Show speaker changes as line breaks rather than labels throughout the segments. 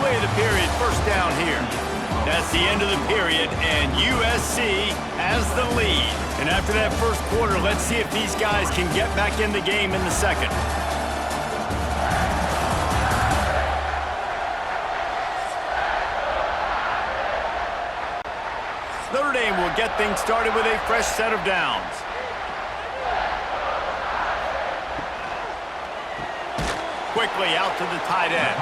play of the period, first down here. That's the end of the period, and USC has the lead. And after that first quarter, let's see if these guys can get back in the game in the second. Notre Dame will get things started with a fresh set of downs. Quickly out to the tight end.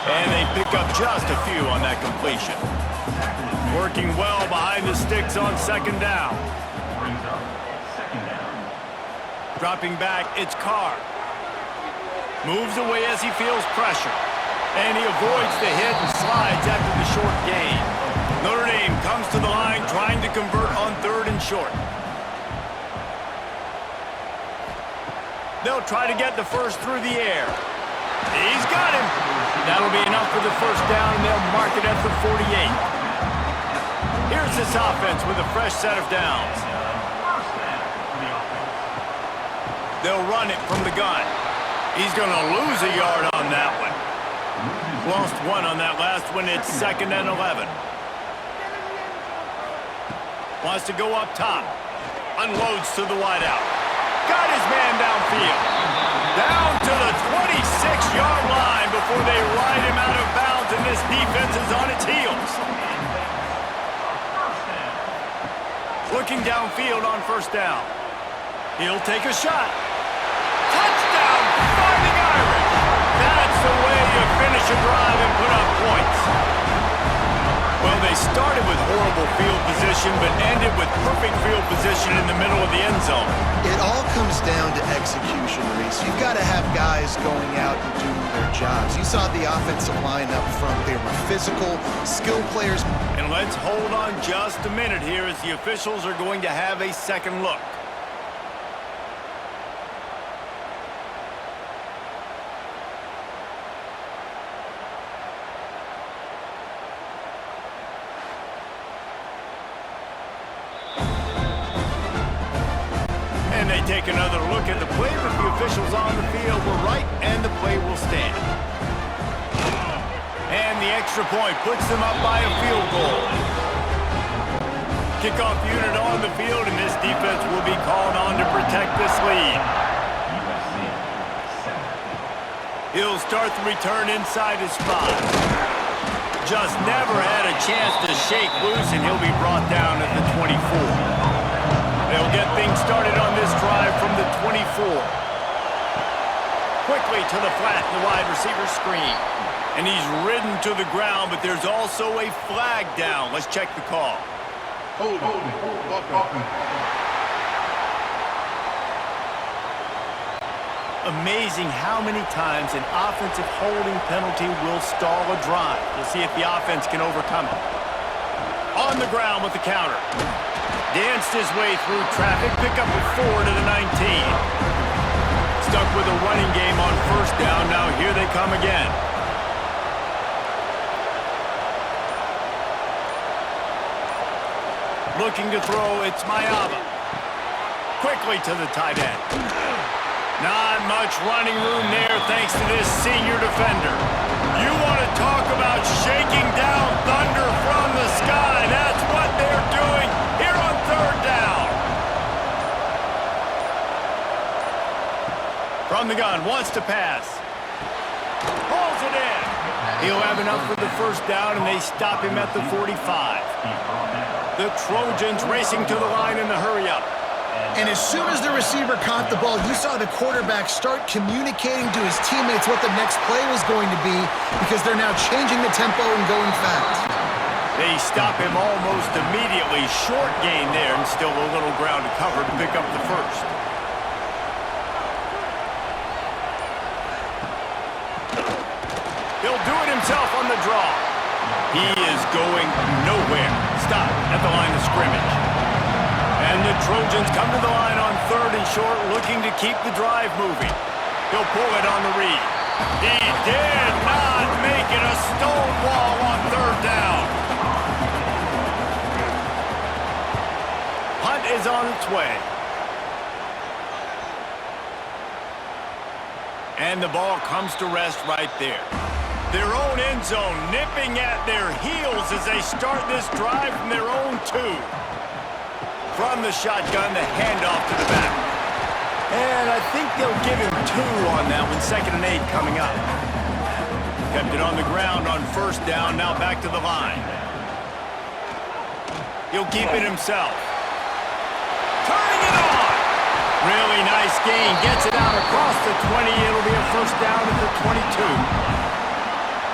And they pick up just a few on that completion. Working well behind the sticks on second down. Dropping back, it's Carr. Moves away as he feels pressure. And he avoids the hit and slides after the short gain. Notre Dame comes to the line trying to convert on third and short. They'll try to get the first through the air. He's got him. That'll be enough for the first down, and they'll mark it at the 48. Here's this offense with a fresh set of downs. They'll run it from the gun. He's going to lose a yard on that one. Lost one on that last one. It's 2nd and 11. Wants to go up top. Unloads to the wideout. Got his man downfield. Down to the 26-yard line before they ride him out of bounds, and this defense is on its heels. Looking downfield on first down. He'll take a shot. Touchdown, Fighting Irish. That's the way you finish a drive and put up points. Well, they started with horrible field position, but ended with perfect field position in the middle of the end zone.
It all comes down to execution, Reese. You've got to have guys going out and doing their jobs. You saw the offensive line up front. They were physical, skilled players.
And let's hold on just a minute here as the officials are going to have a second look. And they take another look at the play, but the officials on the field were right, and the play will stand. And the extra point puts them up by a field goal. Kickoff unit on the field, and this defense will be called on to protect this lead. He'll start the return inside his spot. Just never had a chance to shake loose, and he'll be brought down at the 24. They'll get things started on this drive from the 24. Quickly to the flat in the wide receiver screen. And he's ridden to the ground, but there's also a flag down. Let's check the call. Amazing how many times an offensive holding penalty will stall a drive. We'll see if the offense can overcome it. On the ground with the counter. Danced his way through traffic, pick up a 4 to the 19. Stuck with a running game on first down, now here they come again. Looking to throw, it's Mayava. Quickly to the tight end. Not much running room there thanks to this senior defender. You want to talk about shaking down thunder from the sky, that's what they're doing here on third down. From the gun, wants to pass. Pulls it in. He'll have enough for the first down, and they stop him at the 45. The Trojans racing to the line in the hurry-up.
And as soon as the receiver caught the ball, you saw the quarterback start communicating to his teammates what the next play was going to be because they're now changing the tempo and going fast.
They stop him almost immediately. Short gain there and still a little ground to cover to pick up the first. He'll do it himself on the draw. He is going nowhere. Stop at the line of scrimmage. And the Trojans come to the line on third and short, looking to keep the drive moving. He'll pull it on the read. He did not make it. A stone wall on third down. Hunt is on its way. And the ball comes to rest right there. Their own end zone nipping at their heels as they start this drive from their own 2. From the shotgun, the handoff to the back. And I think they'll give him 2 on that one. 2nd and 8 coming up. Kept it on the ground on 1st down. Now back to the line. He'll keep it himself. Turning it on. Really nice gain. Gets it out across the 20. It'll be a 1st down at the 22.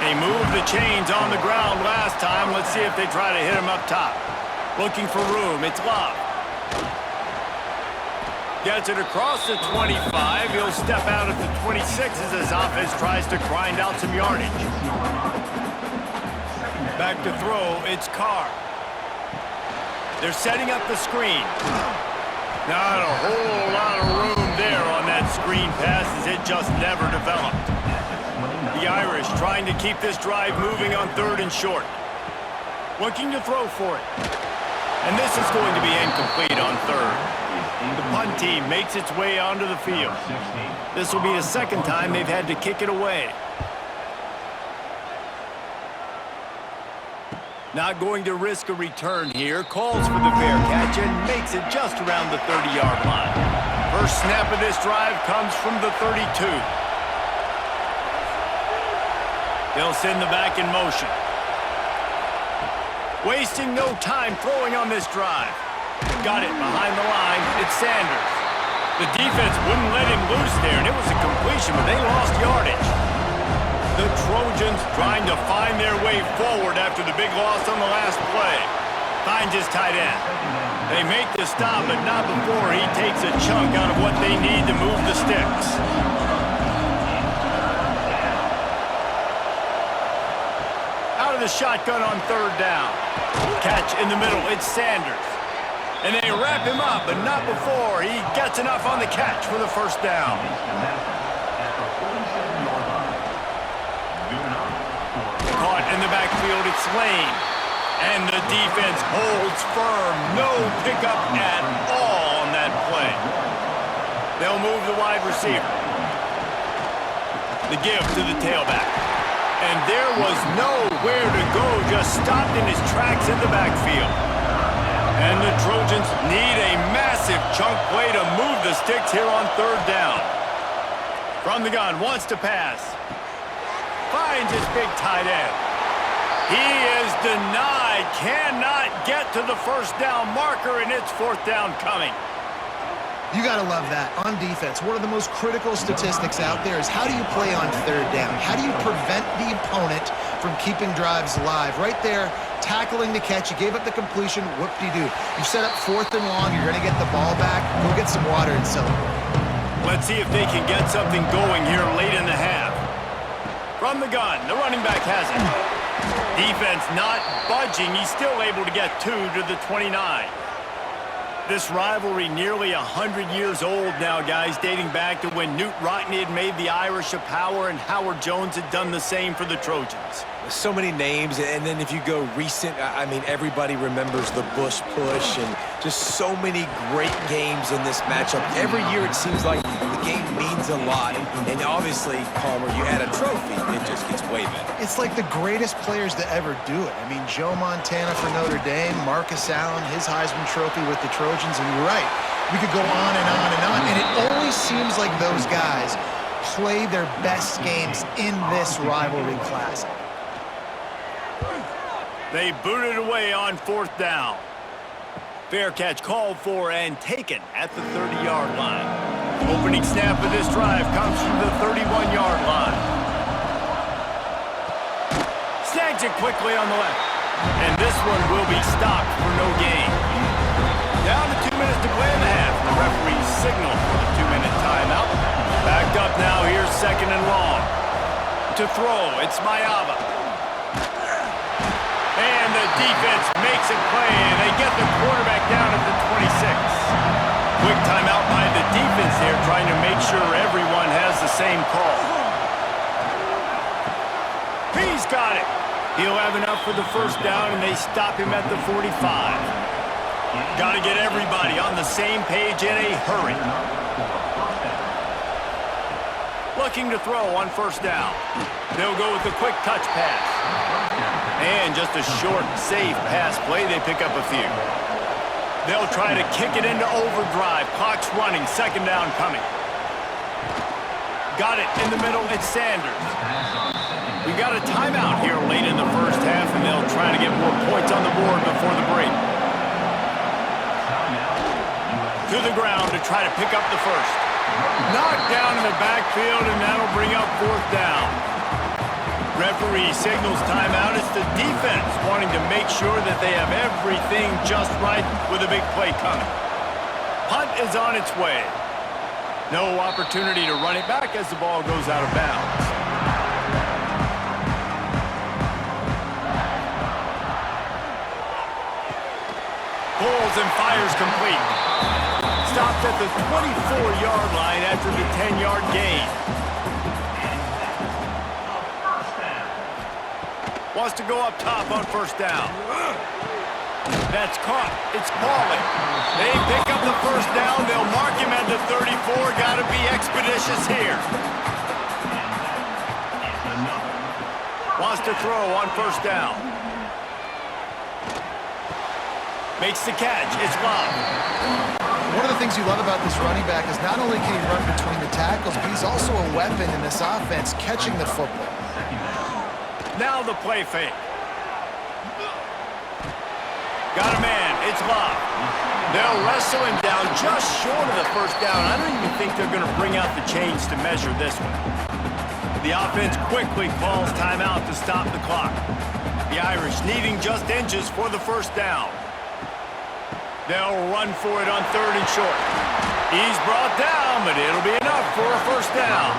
They moved the chains on the ground last time. Let's see if they try to hit him up top. Looking for room. It's Love. Gets it across the 25. He'll step out at the 26 as his offense tries to grind out some yardage. Back to throw. It's Carr. They're setting up the screen. Not a whole lot of room there on that screen pass as it just never developed. The Irish trying to keep this drive moving on 3rd and short. Looking to throw for it. And this is going to be incomplete on 3rd. The punt team makes its way onto the field. This will be the 2nd time they've had to kick it away. Not going to risk a return here. Calls for the fair catch and makes it just around the 30-yard line. First snap of this drive comes from the 32. They'll send the back in motion. Wasting no time throwing on this drive. Got it behind the line. It's Sanders. The defense wouldn't let him loose there, and it was a completion, but they lost yardage. The Trojans trying to find their way forward after the big loss on the last play. Finds his tight end. They make the stop, but not before he takes a chunk out of what they need to move the sticks. Out of the shotgun on 3rd down. Catch in the middle. It's Sanders. And they wrap him up, but not before he gets enough on the catch for the 1st down. Caught in the backfield, it's Lane. And the defense holds firm. No pickup at all on that play. They'll move the wide receiver. The give to the tailback. And there was nowhere to go, just stopped in his tracks in the backfield. And the Trojans need a massive chunk play to move the sticks here on 3rd down. From the gun, wants to pass. Finds his big tight end. He is denied, cannot get to the 1st down marker, and it's 4th down coming.
You got to love that. On defense, one of the most critical statistics out there is how do you play on 3rd down? How do you prevent the opponent from keeping drives alive? Right there, tackling the catch. You gave up the completion. Whoop-de-doo. You set up 4th and long. You're going to get the ball back. Go get some water and celebrate.
Let's see if they can get something going here late in the half. From the gun, the running back has it. Defense not budging. He's still able to get 2 to the 29. This rivalry nearly 100 years old now, guys, dating back to when Newt Rockne had made the Irish a power and Howard Jones had done the same for the Trojans.
So many names, and then if you go recent, I mean, everybody remembers the Bush push and just so many great games in this matchup. Every year it seems like the game means a lot, and obviously, Palmer, you add a trophy, it just gets way better.
It's like the greatest players to ever do it. I mean, Joe Montana for Notre Dame, Marcus Allen, his Heisman Trophy with the Trojans, and you're right. We could go on and on and on, and it always seems like those guys play their best games in this rivalry classic.
They booted away on 4th down. Fair catch called for and taken at the 30-yard line. Opening snap of this drive comes from the 31-yard line. Snags it quickly on the left. And this one will be stopped for no gain. Down to 2 minutes to play in the half. The referee signaled for the 2-minute timeout. Backed up now, here's 2nd and long. To throw, it's Mayava. And the defense makes a play, and they get the quarterback down at the 26. Quick timeout by the defense there, trying to make sure everyone has the same call. He's got it. He'll have enough for the 1st down, and they stop him at the 45. Got to get everybody on the same page in a hurry. looking to throw on first down. They'll go with a quick touch pass. And just a short, safe pass play. They pick up a few. They'll try to kick it into overdrive. Clock's running. Second down coming. Got it in the middle. It's Sanders. We got a timeout here late in the first half, and they'll try to get more points on the board before the break. To the ground to try to pick up the first. Knocked down in the backfield, and that'll bring up fourth down. Referee signals timeout. It's the defense wanting to make sure that they have everything just right with a big play coming. Punt is on its way. No opportunity to run it back as the ball goes out of bounds. Pulls and fires complete. Stopped at the 24-yard line after the 10-yard gain. Wants to go up top on first down. That's caught. It's Pauling. They pick up the first down. They'll mark him at the 34. Got to be expeditious here. Wants to throw on first down. Makes the catch. It's Love.
One of the things you love about this running back is not only can he run between the tackles, but he's also a weapon in this offense, catching the football.
Now the play fake. Got a man. It's Love. They'll wrestle him down just short of the first down. I don't even think they're going to bring out the chains to measure this one. The offense quickly calls timeout to stop the clock. The Irish needing just inches for the first down. They'll run for it on third and short. He's brought down, but it'll be enough for a first down.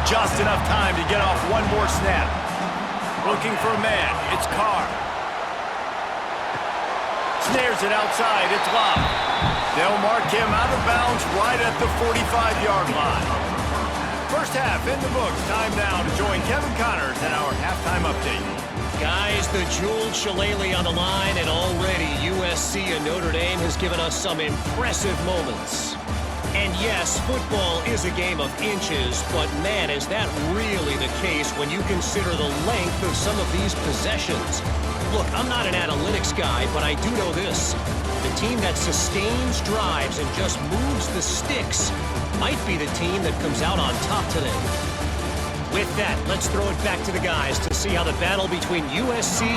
Just enough time to get off one more snap. Looking for a man. It's Carr. Snares it outside. It's Love. They'll mark him out of bounds right at the 45-yard line. First half in the books. Time now to join Kevin Connors in our halftime update.
Guys, the jeweled shillelagh on the line, and already USC and Notre Dame has given us some impressive moments. And yes, football is a game of inches, but man, is that really the case when you consider the length of some of these possessions. Look, I'm not an analytics guy, but I do know this. The team that sustains drives and just moves the sticks might be the team that comes out on top today. With that, let's throw it back to the guys to see how the battle between USC